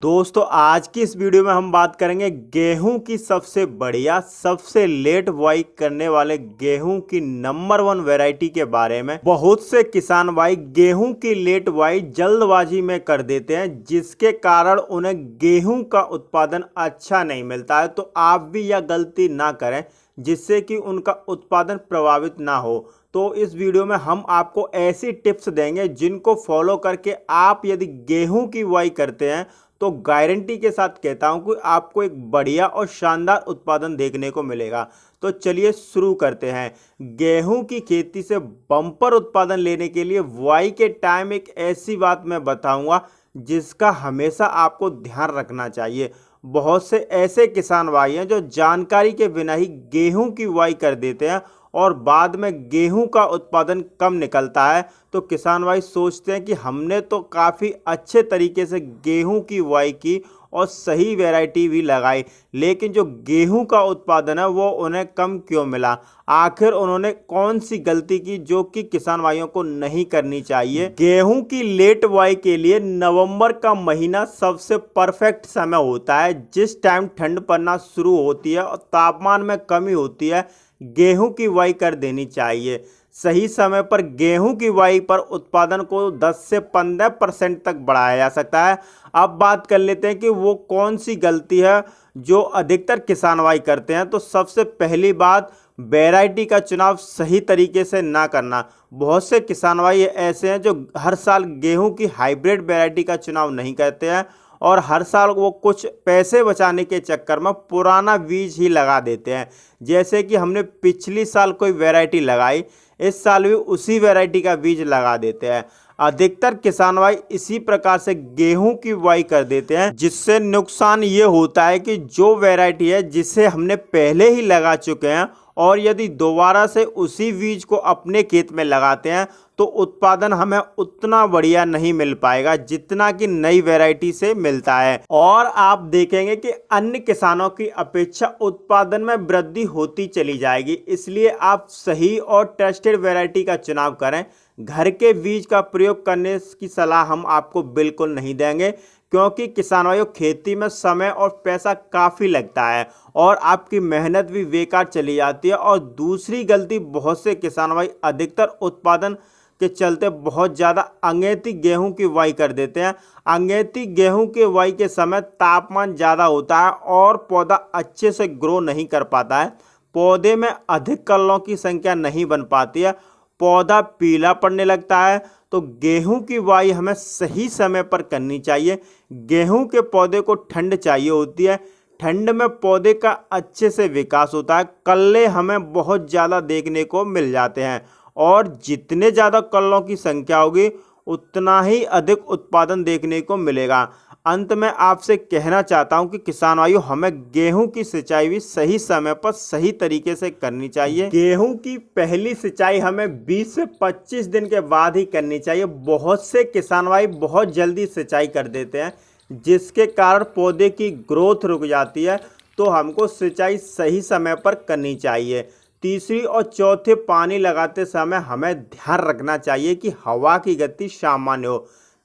दोस्तों आज की इस वीडियो में हम बात करेंगे गेहूं की सबसे बढ़िया सबसे लेट बुआई करने वाले गेहूं की नंबर 1 वैरायटी के बारे में। बहुत से किसान भाई गेहूं की लेट बुआई जल्दबाजी में कर देते हैं जिसके कारण उन्हें गेहूं का उत्पादन अच्छा नहीं मिलता है। तो आप भी यह गलती ना करें जिससे कि उनका उत्पादन प्रभावित ना हो। तो इस वीडियो में हम आपको ऐसी टिप्स देंगे जिनको फॉलो करके आप यदि गेहूं की बुआई करते हैं तो गारंटी के साथ कहता हूं कि आपको एक बढ़िया और शानदार उत्पादन देखने को मिलेगा। तो चलिए शुरू करते हैं। गेहूं की खेती से बम्पर उत्पादन लेने के लिए बुआई के टाइम एक ऐसी बात मैं बताऊंगा जिसका हमेशा आपको ध्यान रखना चाहिए। बहुत से ऐसे किसान भाई हैं जो जानकारी के बिना ही गेहूं की बुआई कर देते हैं और बाद में गेहूं का उत्पादन कम निकलता है। तो किसान भाई सोचते हैं कि हमने तो काफ़ी अच्छे तरीके से गेहूं की बुआई की और सही वैरायटी भी लगाई, लेकिन जो गेहूं का उत्पादन है वो उन्हें कम क्यों मिला। आखिर उन्होंने कौन सी गलती की जो कि किसान भाइयों को नहीं करनी चाहिए। गेहूं की लेट बुआई के लिए नवंबर का महीना सबसे परफेक्ट समय होता है। जिस टाइम ठंड पड़ना शुरू होती है और तापमान में कमी होती है गेहूं की बुआई कर देनी चाहिए। सही समय पर गेहूं की बुआई पर उत्पादन को 10 से 15% तक बढ़ाया जा सकता है। अब बात कर लेते हैं कि वो कौन सी गलती है जो अधिकतर किसान भाई करते हैं। तो सबसे पहली बात, वैरायटी का चुनाव सही तरीके से ना करना। बहुत से किसान भाई ऐसे हैं जो हर साल गेहूं की हाइब्रिड वैरायटी का चुनाव नहीं करते हैं और हर साल वो कुछ पैसे बचाने के चक्कर में पुराना बीज ही लगा देते हैं। जैसे कि हमने पिछली साल कोई वैरायटी लगाई, इस साल भी उसी वैरायटी का बीज लगा देते हैं। अधिकतर किसान भाई इसी प्रकार से गेहूं की बुआई कर देते हैं जिससे नुकसान ये होता है कि जो वैरायटी है जिसे हमने पहले ही लगा चुके हैं और यदि दोबारा से उसी बीज को अपने खेत में लगाते हैं तो उत्पादन हमें उतना बढ़िया नहीं मिल पाएगा जितना कि नई वैरायटी से मिलता है। और आप देखेंगे कि अन्य किसानों की अपेक्षा उत्पादन में वृद्धि होती चली जाएगी। इसलिए आप सही और ट्रस्टेड वैरायटी का चुनाव करें। घर के बीज का प्रयोग करने की सलाह हम आपको बिल्कुल नहीं देंगे क्योंकि किसान भाइयों खेती में समय और पैसा काफ़ी लगता है और आपकी मेहनत भी बेकार चली जाती है। और दूसरी गलती बहुत से किसान भाई अधिकतर उत्पादन के चलते बहुत ज़्यादा अंगेती गेहूं की बुआई कर देते हैं। अंगेती गेहूं के बुआई के समय तापमान ज़्यादा होता है और पौधा अच्छे से ग्रो नहीं कर पाता है। पौधे में अधिक कलियों की संख्या नहीं बन पाती है, पौधा पीला पड़ने लगता है। तो गेहूं की बुआई हमें सही समय पर करनी चाहिए। गेहूं के पौधे को ठंड चाहिए होती है, ठंड में पौधे का अच्छे से विकास होता है, कल्ले हमें बहुत ज़्यादा देखने को मिल जाते हैं और जितने ज़्यादा कल्लों की संख्या होगी उतना ही अधिक उत्पादन देखने को मिलेगा। अंत में आपसे कहना चाहता हूं कि किसान भाइयों हमें गेहूं की सिंचाई भी सही समय पर सही तरीके से करनी चाहिए। गेहूं की पहली सिंचाई हमें 20 से 25 दिन के बाद ही करनी चाहिए। बहुत से किसान भाई बहुत जल्दी सिंचाई कर देते हैं जिसके कारण पौधे की ग्रोथ रुक जाती है। तो हमको सिंचाई सही समय पर करनी चाहिए। तीसरी और चौथे पानी लगाते समय हमें ध्यान रखना चाहिए कि हवा की गति सामान्य हो,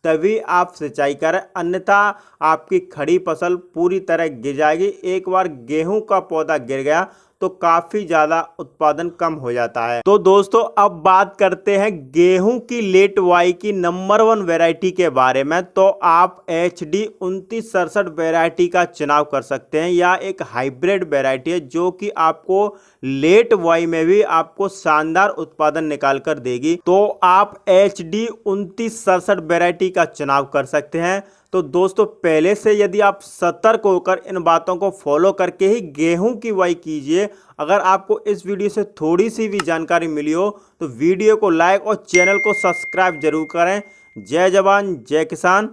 तभी आप सिंचाई करें, अन्यथा आपकी खड़ी फसल पूरी तरह गिर जाएगी। एक बार गेहूं का पौधा गिर गया तो काफ़ी ज़्यादा उत्पादन कम हो जाता है। तो दोस्तों अब बात करते हैं गेहूं की लेट बुआई की नंबर 1 वैरायटी के बारे में। तो आप HD 2967 वैरायटी का चुनाव कर सकते हैं। या एक हाइब्रिड वैरायटी है जो कि आपको लेट बुआई में भी आपको शानदार उत्पादन निकाल कर देगी। तो आप HD 2967 वैरायटी का चुनाव कर सकते हैं। तो दोस्तों पहले से यदि आप सतर्क होकर इन बातों को फॉलो करके ही गेहूं की बुआई कीजिए। अगर आपको इस वीडियो से थोड़ी सी भी जानकारी मिली हो तो वीडियो को लाइक और चैनल को सब्सक्राइब जरूर करें। जय जवान जय किसान।